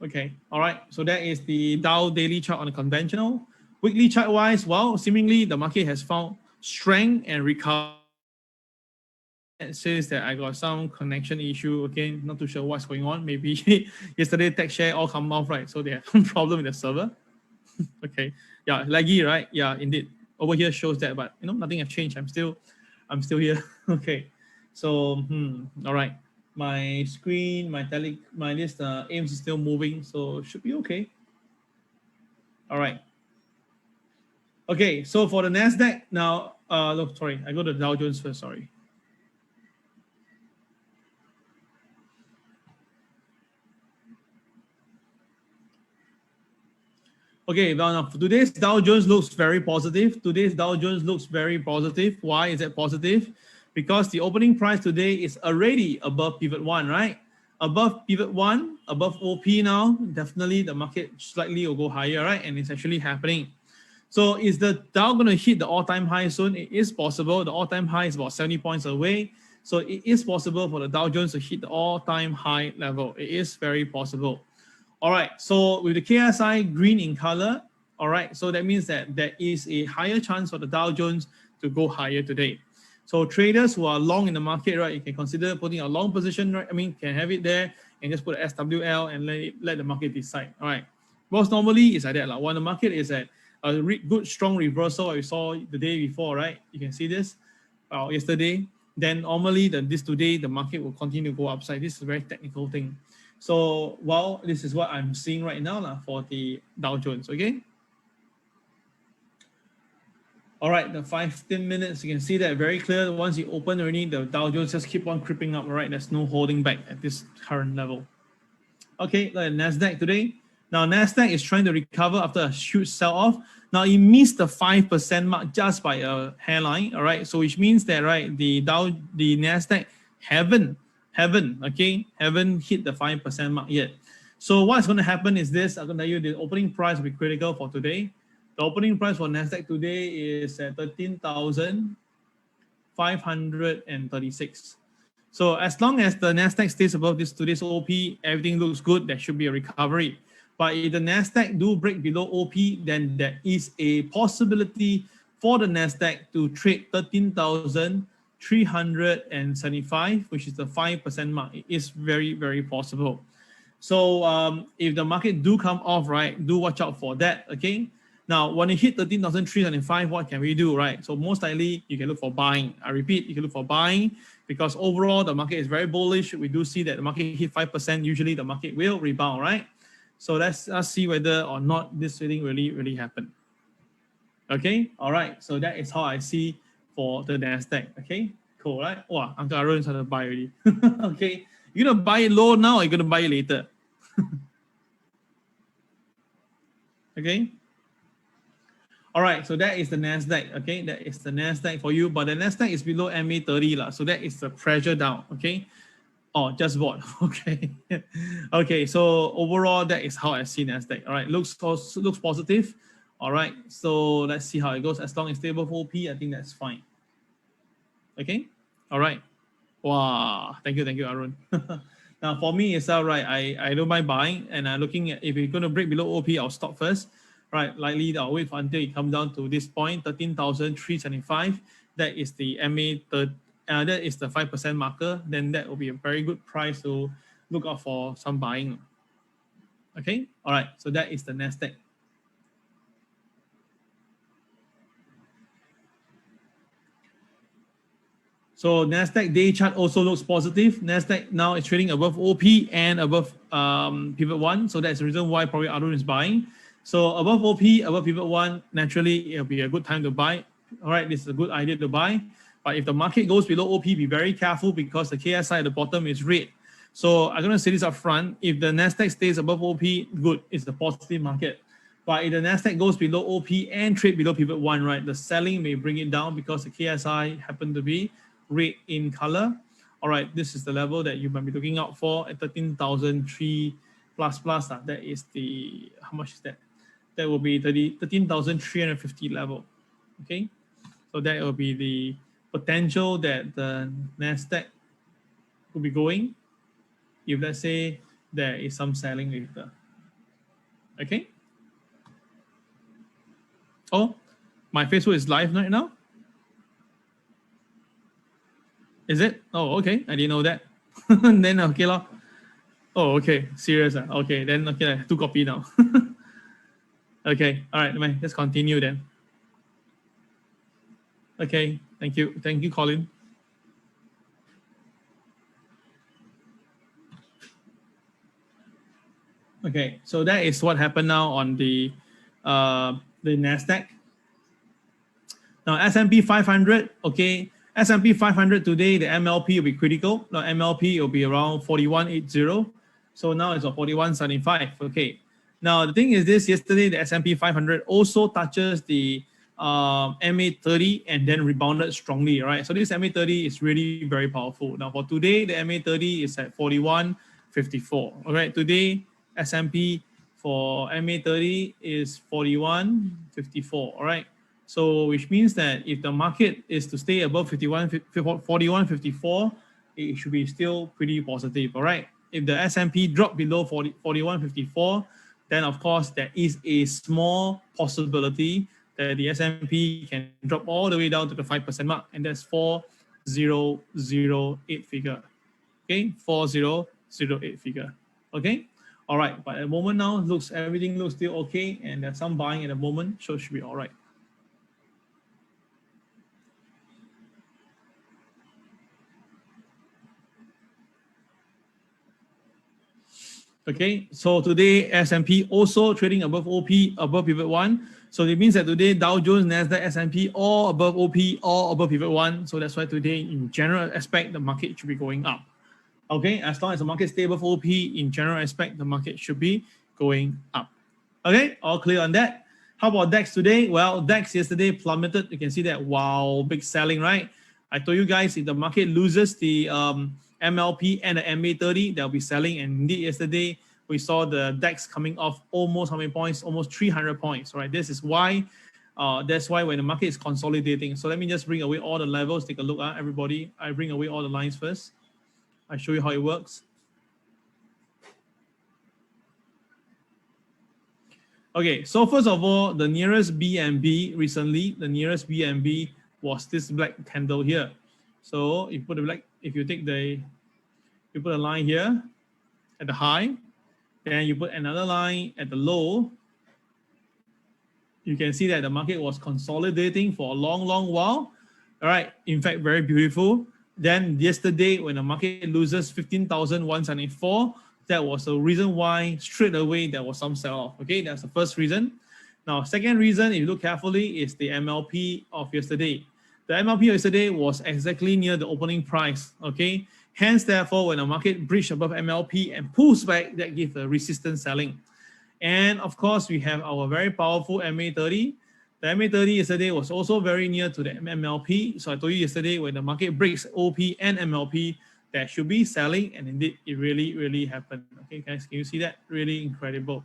Okay, all right, so that is the Dow daily chart on the conventional. Weekly chart wise, well, seemingly the market has found strength and recovery. It says that I got some connection issue. Okay, not too sure what's going on. Maybe yesterday tech share all come off, right? So they have some problem with the server. Okay, yeah, laggy, right? Yeah, indeed. Over here shows that, but nothing has changed. I'm still here. Okay, so all right. My screen, my this AIMS is still moving, so it should be okay. All right. Okay, so for the NASDAQ now, look, sorry, I go to the Dow Jones first, sorry. Okay, now today's Dow Jones looks very positive. Today's Dow Jones looks very positive. Why is it positive? Because the opening price today is already above pivot 1, right? above pivot 1, above OP now, definitely the market slightly will go higher, right? And it's actually happening. So is the Dow going to hit the all-time high soon? It is possible. The all-time high is about 70 points away. So it is possible for the Dow Jones to hit the all-time high level. It is very possible. All right, so with the KSI green in color, all right, so that means that there is a higher chance for the Dow Jones to go higher today. So traders who are long in the market, right, you can consider putting a long position, right? I mean, can have it there and just put a SWL and let the market decide. All right, most normally it's like that. Like when the market is at a good strong reversal, we saw the day before, right? You can see this yesterday. Then normally this today the market will continue to go upside. This is a very technical thing. So this is what I'm seeing right now for the Dow Jones. Okay. All right, the 15 minutes, you can see that very clear. Once you open already, the Dow Jones just keep on creeping up. All right, there's no holding back at this current level. Okay, like NASDAQ today. Now, NASDAQ is trying to recover after a huge sell-off. Now, it missed the 5% mark just by a hairline, all right? So, which means that, right, the NASDAQ haven't hit the 5% mark yet. So, what's going to happen is this. I'm going to tell you the opening price will be critical for today. The opening price for NASDAQ today is at 13,536. So as long as the NASDAQ stays above today's OP, everything looks good. There should be a recovery. But if the NASDAQ do break below OP, then there is a possibility for the NASDAQ to trade 13,375, which is the 5% mark. It is very, very possible. So if the market do come off, right, do watch out for that, okay? Now, when it hit 13,305, what can we do, right? So most likely, you can look for buying. I repeat, you can look for buying because overall, the market is very bullish. We do see that the market hit 5%. Usually, the market will rebound, right? So let's see whether or not this thing really happened. Okay, all right. So that is how I see for the NASDAQ. Okay, cool, right? Wow, Uncle Aaron started to buy already. Okay, you're going to buy it low now or you're going to buy it later? Okay. All right, so that is the NASDAQ, okay? That is the NASDAQ for you, but the NASDAQ is below MA30, so that is the pressure down, okay? Oh, just bought, okay. Okay, so overall, that is how I see NASDAQ, all right? Looks positive, all right? So let's see how it goes. As long as stable for OP, I think that's fine. Okay, all right. Wow, thank you, Arun. Now, for me, it's all right. I don't mind buying, and I'm looking at if it's going to break below OP, I'll stop first. Right, likely I'll wait until it comes down to this point, 13,375. That is the that is the 5% marker. Then that will be a very good price to look out for some buying. Okay, all right. So that is the NASDAQ. So NASDAQ day chart also looks positive. NASDAQ now is trading above OP and above pivot 1. So that's the reason why probably Arun is buying. So above OP, above pivot 1, naturally, it'll be a good time to buy. All right, this is a good idea to buy. But if the market goes below OP, be very careful because the KSI at the bottom is red. So I'm going to say this up front. If the NASDAQ stays above OP, good. It's the positive market. But if the NASDAQ goes below OP and trade below pivot 1, right, the selling may bring it down because the KSI happen to be red in color. All right, this is the level that you might be looking out for at 13,003 plus. That is the, how much is that? That will be 13,350 level. Okay, so that will be the potential that the NASDAQ will be going if let's say there is some selling later. Okay. Oh, my Facebook is live right now. Is it? Oh, okay. I didn't know that. Then okay lah. Oh, okay. Serious. Okay, then okay. 2 copy now. Okay, all right, let's continue then. Okay, thank you, Colin. Okay, so that is what happened now on the NASDAQ. Now S&P 500, okay, S&P 500 today, the MLP will be critical. Now MLP will be around 4180. So now it's a 4175, okay. Now, the thing is this, yesterday, the S&P 500 also touches the MA30 and then rebounded strongly, right? So this MA30 is really very powerful. Now, for today, the MA30 is at 41, All right, today S&P for MA30 is 41.54. All right, so which means that if the market is to stay above 41.54, it should be still pretty positive. All right, if the S&P drop below 41.54, then of course there is a small possibility that the S&P can drop all the way down to the 5% mark, and that's 4008 figure. Okay, 4008 figure. Okay, all right. But at the moment now, everything looks still okay, and there's some buying at the moment, so it should be all right. Okay, so today S&P also trading above OP, above pivot 1. So it means that today Dow Jones, NASDAQ, S&P all above OP, all above pivot 1. So that's why today in general aspect, the market should be going up. Okay, as long as the market stays above OP, in general aspect, the market should be going up. Okay, all clear on that. How about DAX today? Well, DAX yesterday plummeted. You can see that, wow, big selling, right? I told you guys, if the market loses the MLP and the MA30, they'll be selling. And indeed, yesterday, we saw the DAX coming off almost how many points? Almost 300 points, right? This is why, that's why when the market is consolidating. So let me just bring away all the levels. Take a look at everybody. I bring away all the lines first. I show you how it works. Okay, so first of all, the nearest BNB recently, the nearest BNB was this black candle here. So if you take you put a line here at the high, then you put another line at the low, you can see that the market was consolidating for a long, long while. All right, in fact, very beautiful. Then yesterday, when the market loses 15,174, that was the reason why straight away there was some sell-off. Okay, that's the first reason. Now, second reason, if you look carefully, is the MLP of yesterday. The MLP of yesterday was exactly near the opening price. Okay, hence, therefore, when the market breached above MLP and pulls back, that gives the resistance selling. And of course, we have our very powerful MA30. The MA30 yesterday was also very near to the MLP. So I told you yesterday, when the market breaks OP and MLP, there should be selling, and indeed it really, really happened. Okay, guys, can you see that? Really incredible.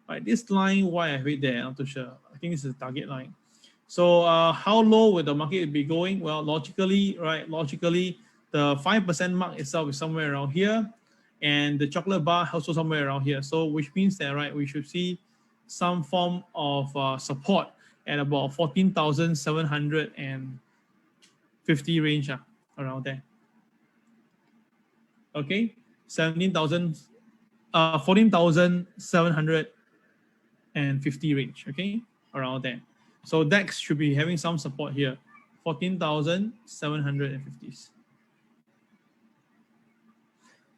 All right, this line, why I have it there, I'm not too sure. I think this is the target line. So how low will the market be going? Well, logically, the 5% mark itself is somewhere around here, and the chocolate bar also somewhere around here. So which means that, right, we should see some form of support at about 14,750 range, around there. Okay, 14,750 range, okay, around there. So DAX should be having some support here, 14,750.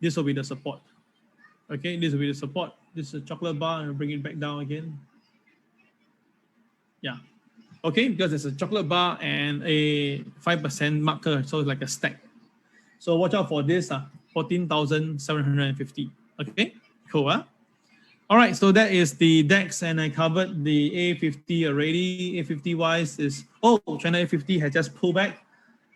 This will be the support. Okay, this will be the support. This is a chocolate bar, and bring it back down again. Yeah. Okay, because there's a chocolate bar and a 5% marker, so it's like a stack. So watch out for this, 14,750. Okay, cool, huh? All right, so that is the DAX, and I covered the A50 already. A50 wise is, China A50 has just pulled back.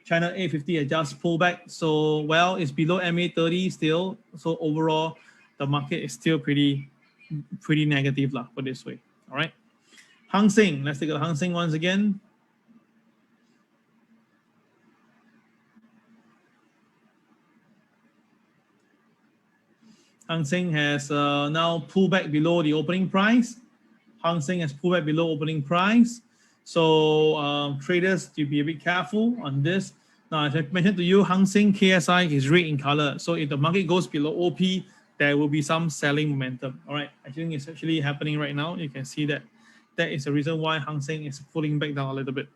China A50 has just pulled back. So, well, it's below MA30 still. So overall, the market is still pretty negative, put this way. All right. Hang Seng, let's take a Hang Seng once again. Hang Seng has now pulled back below the opening price. Hang Seng has pulled back below opening price. So traders, to be a bit careful on this. Now, as I mentioned to you, Hang Seng KSI is red in color. So if the market goes below OP, there will be some selling momentum. All right, I think it's actually happening right now. You can see that. That is the reason why Hang Seng is pulling back down a little bit.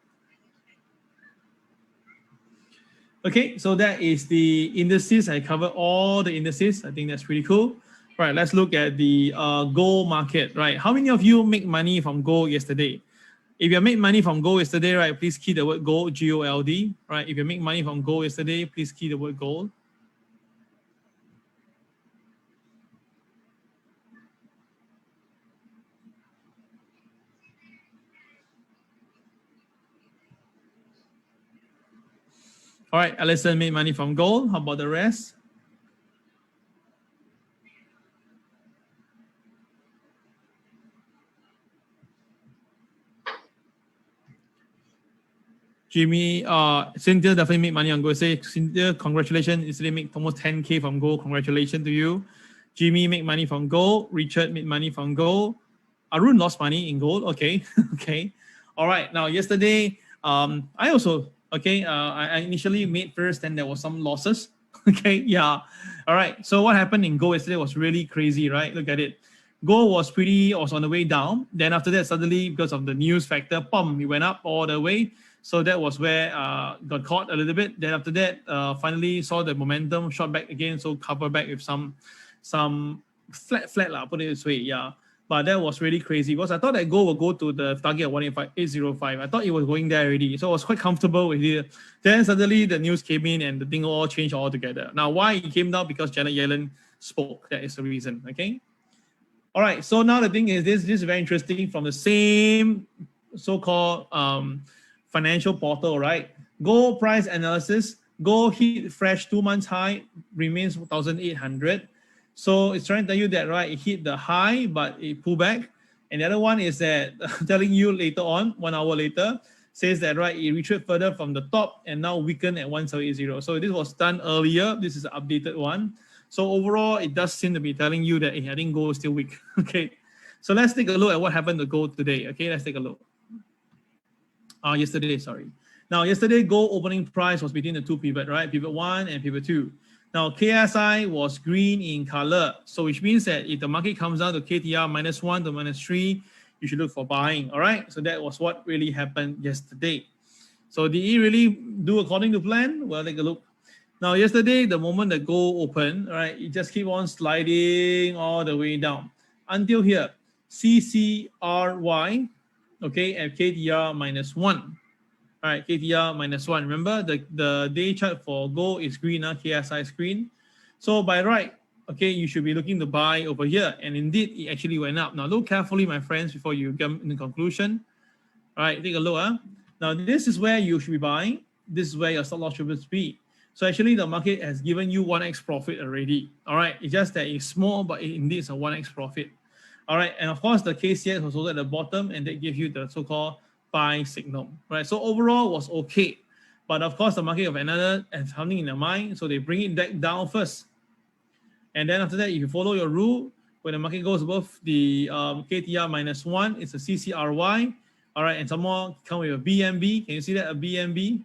Okay, so that is the indices. I covered all the indices. I think that's pretty cool. Right, let's look at the gold market. Right, how many of you make money from gold yesterday? If you made money from gold yesterday, right, please key the word gold, G-O-L-D. Right, if you make money from gold yesterday, please key the word gold. All right, Alison made money from gold. How about the rest? Jimmy, Cynthia definitely made money on gold. Say, Cynthia, congratulations. Yesterday made almost 10K from gold. Congratulations to you. Jimmy made money from gold. Richard made money from gold. Arun lost money in gold. Okay. Okay. All right. Now, yesterday, I also, okay, I initially made first, and there was some losses. Okay. Yeah. All right. So what happened in gold yesterday was really crazy, right? Look at it. Gold was on the way down. Then after that, suddenly, because of the news factor, it went up all the way. So that was where got caught a little bit. Then after that, finally saw the momentum, shot back again. So cover back with some flat lah, put it this way, yeah. But that was really crazy because I thought that gold would go to the target of 185.805. I thought it was going there already. So I was quite comfortable with it. Then suddenly the news came in and the thing all changed altogether. Now, why it came down? Because Janet Yellen spoke. That is the reason, okay? All right, so now the thing is, this is very interesting from the same so-called financial portal, right? Gold price analysis. Gold hit fresh 2 months high, remains 1,800. So it's trying to tell you that, right, it hit the high, but it pulled back. And the other one is that telling you later on, 1 hour later, says that, right, it retreated further from the top and now weakened at 1,780. So this was done earlier. This is the updated one. So overall, it does seem to be telling you that I think gold is still weak. Okay. So let's take a look at what happened to gold today. Okay, let's take a look. Yesterday, sorry. Now, yesterday, gold opening price was between the two pivot, right? Pivot 1 and pivot 2. Now, KSI was green in color. So which means that if the market comes down to KTR -1 to -3, you should look for buying, all right? So that was what really happened yesterday. So did it really do according to plan? Well, take a look. Now, yesterday, the moment the gold opened, right, it just keep on sliding all the way down until here, CCRY, okay, at KTR -1. All right, KTR -1. Remember, the day chart for gold is green, KSI is green. So by right, okay, you should be looking to buy over here. And indeed, it actually went up. Now, look carefully, my friends, before you come in the conclusion. All right, take a look. Now, this is where you should be buying. This is where your stop loss should be. So actually, the market has given you 1x profit already. All right, it's just that it's small, but it indeed is a 1x profit. All right, and of course, the KCX was also at the bottom, and that gives you the so-called buy signal, right? So overall was okay. But of course, the market of another has something in their mind, so they bring it back down first. And then after that, if you follow your rule, when the market goes above the KTR -1, it's a CCRY. All right, and some more come with a BNB. Can you see that? A BNB.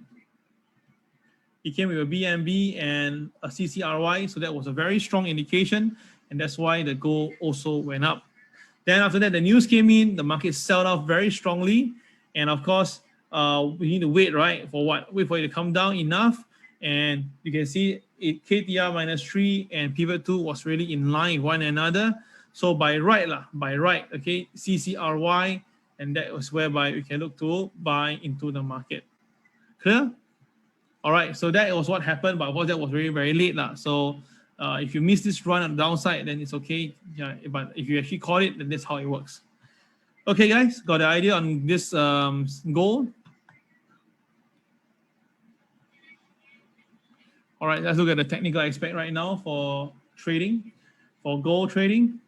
It came with a BNB and a CCRY. So that was a very strong indication. And that's why the gold also went up. Then after that, the news came in. The market sold off very strongly. And of course, we need to wait, right? For what? Wait for it to come down enough. And you can see it, KTR -3 and pivot 2 was really in line with one another. So by right, okay, CCRY. And that was whereby we can look to buy into the market. Clear? All right, so that was what happened, but of course that was very, very late. So if you miss this run on the downside, then it's okay. Yeah, but if you actually caught it, then that's how it works. Okay, guys, got the idea on this goal? All right, let's look at the technical aspect right now for trading, for gold trading.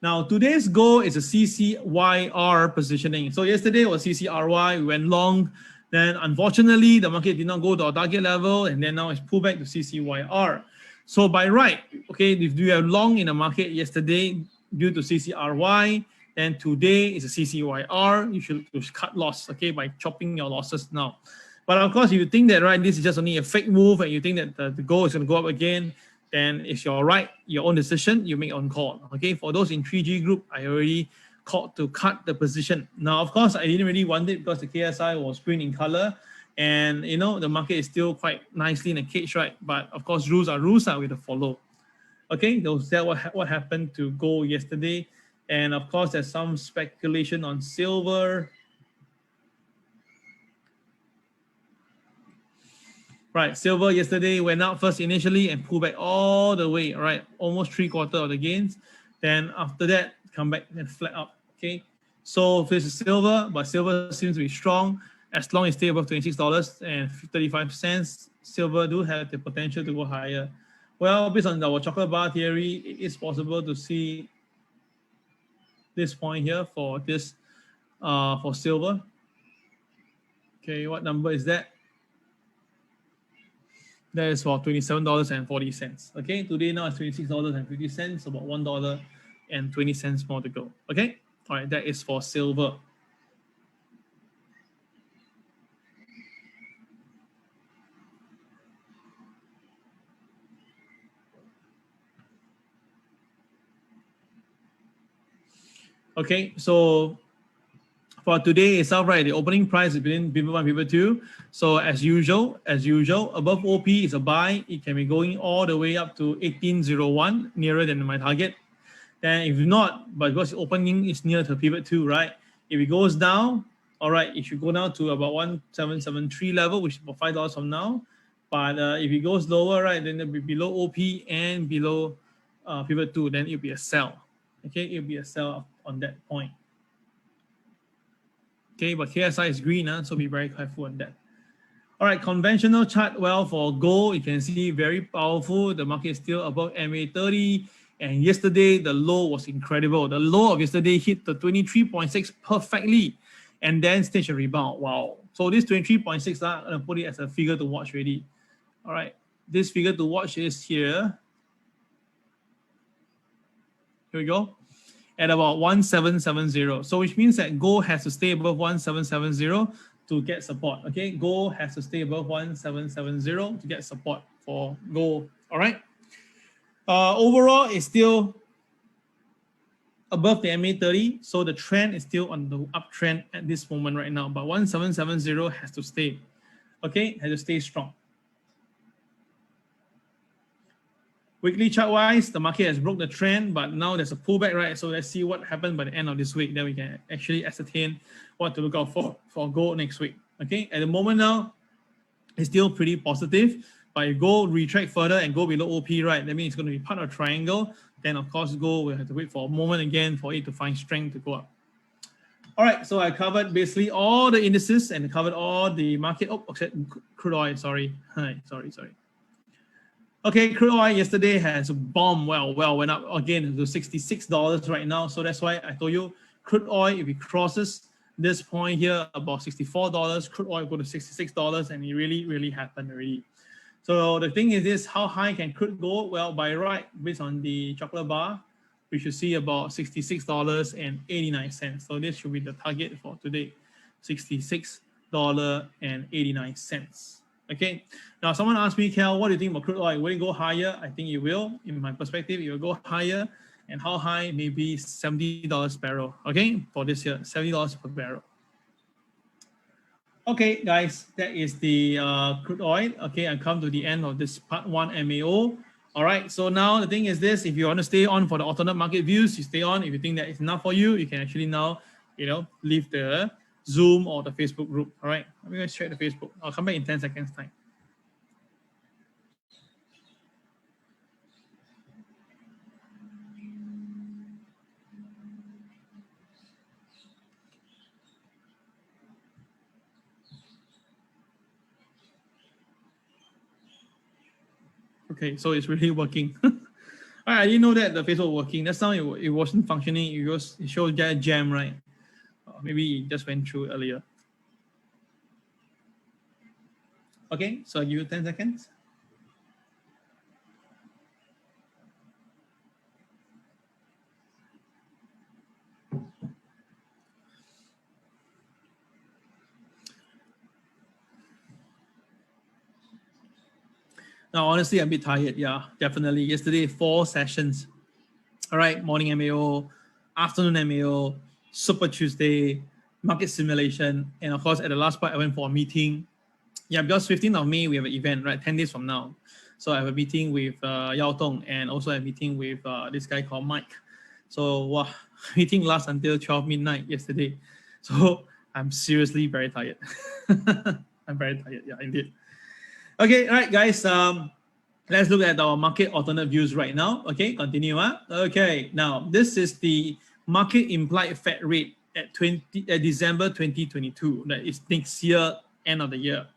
Now, today's goal is a CCYR positioning. So yesterday was CCRY, we went long. Then unfortunately, the market did not go to our target level, and then now it's pulled back to CCYR. So by right, okay, if you have long in the market yesterday due to CCRY, then today is a CCYR. You should cut loss, okay, by chopping your losses now. But of course, if you think that, right, this is just only a fake move and you think that the gold is going to go up again, then it's your right, your own decision, you make on call. Okay, for those in 3G group, I already called to cut the position. Now, of course, I didn't really want it because the KSI was green in color, and you know the market is still quite nicely in a cage, right? But of course, rules are rules that we have to follow. Okay, that what happened to gold yesterday, and of course, there's some speculation on silver. Right, silver yesterday went up first initially and pulled back all the way, right? Almost 3/4 of the gains. Then after that, come back and flat up, okay? So this is silver, but silver seems to be strong. As long as it stays above $26.35, silver do have the potential to go higher. Well, based on our chocolate bar theory, it is possible to see this point here for this, for silver. Okay, what number is that? That is for $27.40. Okay, today now it's $26.50, about $1.20 more to go. Okay, all right, that is for silver. Okay, so for today itself, right, the opening price is between pivot 1 and pivot 2. So as usual, above OP is a buy. It can be going all the way up to 1801, nearer than my target. Then if not, but because opening is near to pivot 2, right? If it goes down, all right, it should go down to about 1773 level, which is about $5 from now. But if it goes lower, right, then it'll be below OP and below pivot 2, then it'll be a sell. Okay, it'll be a sell on that point. Okay, but KSI is green, so be very careful on that. All right, conventional chart. Well, for gold, you can see very powerful. The market is still above MA30. And yesterday, the low was incredible. The low of yesterday hit the 23.6 perfectly and then staged a rebound. Wow. So this 23.6, I'm going to put it as a figure to watch already. All right, this figure to watch is here. Here we go. At about 1770. So which means that gold has to stay above 1770 to get support. Okay, gold has to stay above 1770 to get support for gold. All right. Overall, it's still above the MA30. So the trend is still on the uptrend at this moment right now. But 1770 has to stay. Okay, has to stay strong. Weekly chart wise, the market has broke the trend, but now there's a pullback, right? So let's see what happened by the end of this week. Then we can actually ascertain what to look out for gold next week. Okay, at the moment now, it's still pretty positive. But if gold retract further and go below OP, right, that means it's going to be part of a triangle. Then of course, gold will have to wait for a moment again for it to find strength to go up. All right, so I covered basically all the indices and covered all the market. Oh, except crude oil. Sorry. Sorry. Okay, crude oil yesterday has bombed went up again to $66 right now. So that's why I told you crude oil, if it crosses this point here, about $64, crude oil go to $66, and it really happened already. So the thing is this, how high can crude go? Well, by right, based on the chocolate bar, we should see about $66.89. So this should be the target for today, $66.89. Okay, now someone asked me, Cal, what do you think about crude oil? Will it go higher? I think it will. In my perspective, it will go higher. And how high? Maybe $70 per barrel. Okay, for this year, $70 per barrel. Okay, guys, that is the crude oil. Okay, I come to the end of this part 1 MAO. All right, so now the thing is this, if you want to stay on for the alternate market views, you stay on. If you think that it's enough for you, you can actually now, leave the Zoom or the Facebook group. All right, let me go check the Facebook. I'll come back in 10 seconds time. Okay, so it's really working. All right, I didn't know that the Facebook was working. That's how it wasn't functioning. It showed that jam, right? Maybe it just went through earlier. Okay, so I'll give you 10 seconds. Now, honestly, I'm a bit tired. Yeah, definitely. Yesterday, 4 sessions. All right, morning MAO, afternoon MAO, Super Tuesday, market simulation. And of course, at the last part, I went for a meeting. Yeah, because 15th of May, we have an event, right? 10 days from now. So I have a meeting with Yao Tong and also a meeting with this guy called Mike. So wow, meeting lasts until 12 midnight yesterday. So I'm seriously very tired. I'm very tired. Yeah, indeed. Okay, all right, guys. Let's look at our market alternate views right now. Okay, continue. Okay, now this is the market implied Fed rate at December 2022. That is next year, end of the year.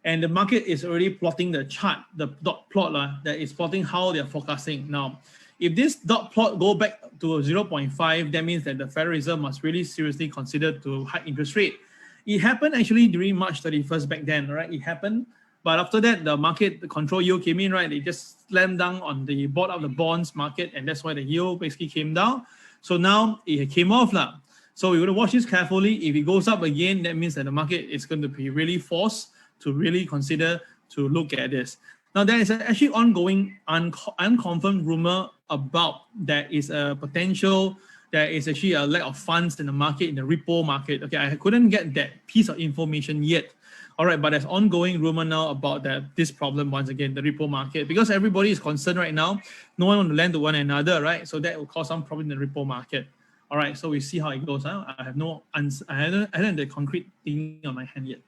And the market is already plotting the chart, the dot plot that is plotting how they're forecasting. Now, if this dot plot go back to 0.5, that means that the Federal Reserve must really seriously consider to hike interest rate. it happened actually during March 31st back then, right? It happened. But after that, the market, the control yield came in, right? They just slammed down on the bought up the bonds market, and that's why the yield basically came down. So now it came off now. So we're going to watch this carefully. If it goes up again, that means that the market is going to be really forced to really consider to look at this. Now, there is actually ongoing unconfirmed rumor about there is a potential, there is actually a lack of funds in the market, in the repo market. Okay, I couldn't get that piece of information yet. All right, but there's ongoing rumor now about this problem once again, the repo market, because everybody is concerned right now. No one wants to lend to one another, right? So that will cause some problem in the repo market. All right, so we see how it goes. Huh? I have no answer. I haven't the concrete thing on my hand yet.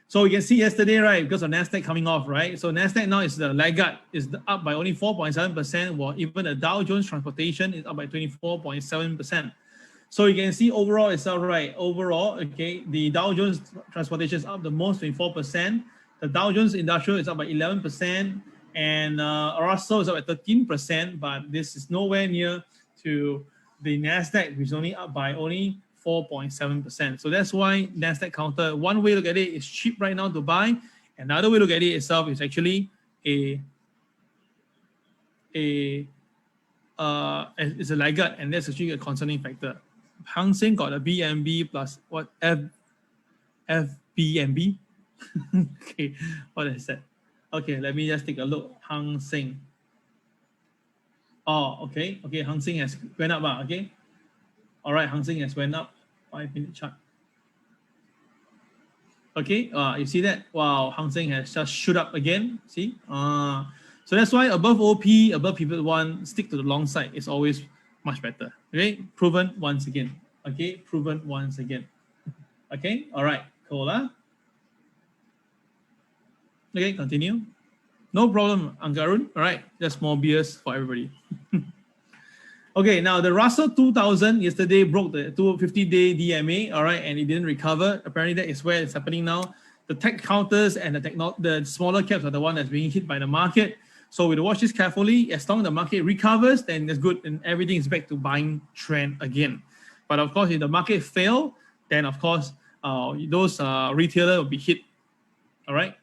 So you can see yesterday, right, because of NASDAQ coming off, right? So NASDAQ now is the laggard, is up by only 4.7%, while even the Dow Jones Transportation is up by 24.7%. So you can see overall it's all right. Overall, okay, the Dow Jones Transportation is up the most, 24%. The Dow Jones Industrial is up by 11%, and Russell is up by 13%, but this is nowhere near to the NASDAQ, which is only up by only 4.7%. So that's why NASDAQ counter, one way to look at it is cheap right now to buy. Another way to look at it itself is actually it's a laggard, and that's actually a concerning factor. Hang Seng got a BNB plus what FBNB. Okay, what is that? Okay, let me just take a look. Hang Seng. Oh, okay. Hang Seng has went up. Okay. All right, Hang Seng has went up. 5-minute chart. Okay, you see that? Wow, Hang Seng has just shoot up again. See? So that's why above OP, above pivot 1, stick to the long side. It's always much better. Okay, proven once again. Okay, proven once again. Okay, all right, cool. Okay, continue. No problem, Angarun. All right, that's more beers for everybody. Okay, now the Russell 2000 yesterday broke the 250-day DMA, all right, and it didn't recover. Apparently, that is where it's happening now. The tech counters and the smaller caps are the one that's being hit by the market. So we will watch this carefully. As long as the market recovers, then that's good, and everything is back to buying trend again. But of course, if the market fail, then of course those retailers will be hit. All right.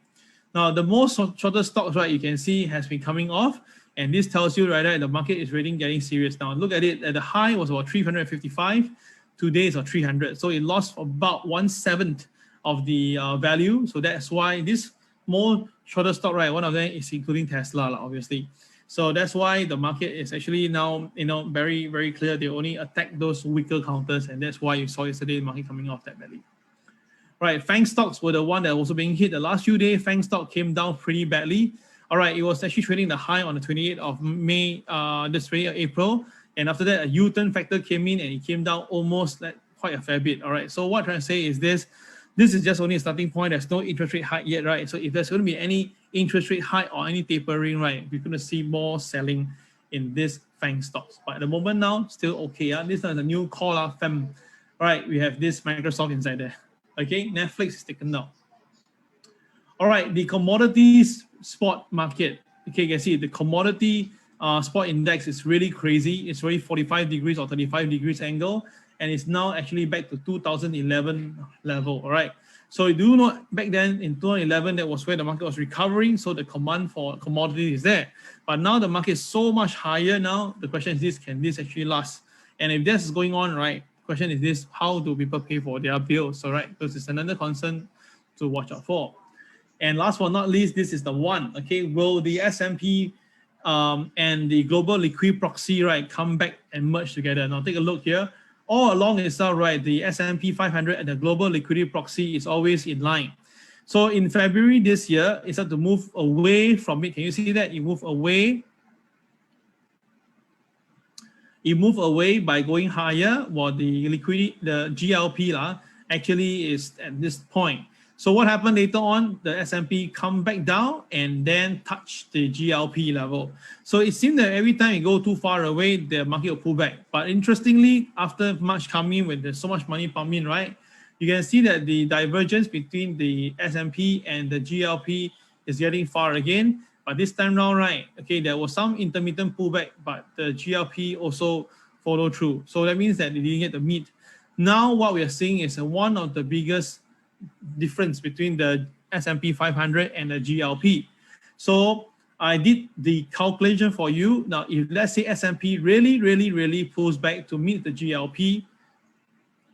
Now the most shorter stocks, right, you can see has been coming off. And this tells you right that the market is really getting serious now. Look at it. At the high was about 355. Today is about 300. So it lost about 1/7 of the value. So that's why this more shorter stock, right? One of them is including Tesla, obviously. So that's why the market is actually now, very, very clear. They only attack those weaker counters, and that's why you saw yesterday the market coming off that valley. Right, FANG stocks were the one that also being hit. The last few days, FANG stock came down pretty badly. All right, it was actually trading the high on the 28th of May, this 28th of April. And after that, a U-turn factor came in and it came down almost quite a fair bit. All right, so what I'm trying to say is this is just only a starting point. There's no interest rate hike yet, right? So if there's going to be any interest rate hike or any tapering, right, we're going to see more selling in this FANG stocks. But at the moment now, still okay. This is a new call, FEM. All right, we have this Microsoft inside there. Okay, Netflix is taken down. All right, the commodities spot market. Okay, you can see the commodity spot index is really crazy. It's really 45 degrees or 35 degrees angle, and it's now actually back to 2011 level. All right. So you do know back then in 2011, that was where the market was recovering. So the command for commodity is there. But now the market is so much higher now. The question is this, can this actually last? And if this is going on, right, the question is this, how do people pay for their bills? All right, because it's another concern to watch out for. And last but not least, this is the one, okay, will the S&P and the global liquid proxy, right, come back and merge together? Now take a look here. All along itself, right, the S&P 500 and the global liquidity proxy is always in line. So in February this year, it started to move away from it. Can you see that? It moved away. It moved away by going higher, while the liquidity, the GLP actually is at this point. So what happened later on, the S&P come back down and then touch the GLP level. So it seemed that every time you go too far away, the market will pull back. But interestingly, after March coming, when there's so much money pumping, right, you can see that the divergence between the S&P and the GLP is getting far again. But this time round, right, okay, there was some intermittent pullback, but the GLP also followed through. So that means that they didn't get to meet Now what we are seeing is one of the biggest difference between the S&P 500 and the GLP. So I did the calculation for you. Now, if let's say S&P really pulls back to meet the GLP,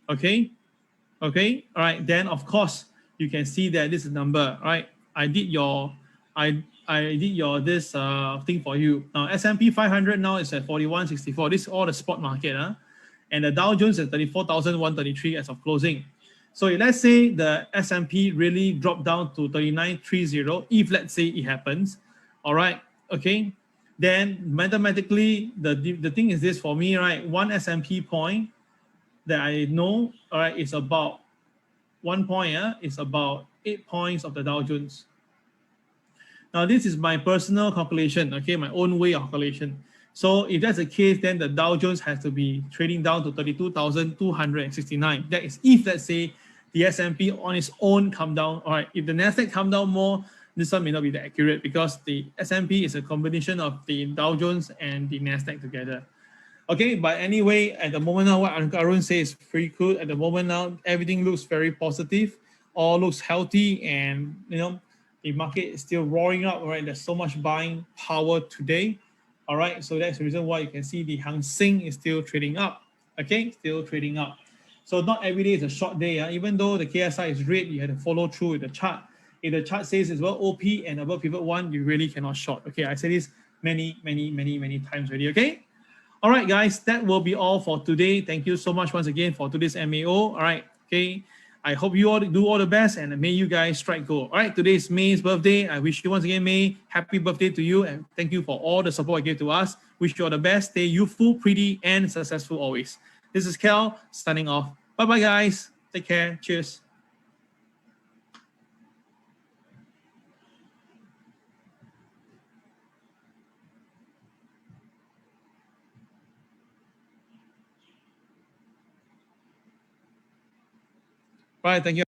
okay, all right, then of course you can see that this is number, right? I did your this thing for you. Now S&P 500 now is at 4164. This is all the spot market, and the Dow Jones is 34,133 as of closing. So let's say the S&P really dropped down to 3930, if let's say it happens, all right, okay, then mathematically the thing is this for me, right? One S&P point that I know, all right, is about 1 point, is about 8 points of the Dow Jones. Now this is my personal calculation, okay, my own way of calculation. So if that's the case, then the Dow Jones has to be trading down to 32,269. That is if let's say the S&P on its own come down. All right, if the NASDAQ come down more, this one may not be that accurate because the S&P is a combination of the Dow Jones and the NASDAQ together. Okay, but anyway, at the moment now, what Arun says is pretty good. At the moment now, everything looks very positive, all looks healthy, and the market is still roaring up. Right, there's so much buying power today. All right, so that's the reason why you can see the Hang Seng is still trading up. Okay, still trading up. So not every day is a short day. Even though the KSI is red, you have to follow through with the chart. If the chart says it's well OP and above pivot 1, you really cannot short. Okay, I said this many times already. Okay. All right, guys, that will be all for today. Thank you so much once again for today's MAO. All right, okay. I hope you all do all the best and may you guys strike gold. All right, today is May's birthday. I wish you once again, May, happy birthday to you and thank you for all the support you gave to us. Wish you all the best. Stay youthful, pretty, and successful always. This is Kel signing off. Bye-bye, guys. Take care. Cheers. Bye. Thank you.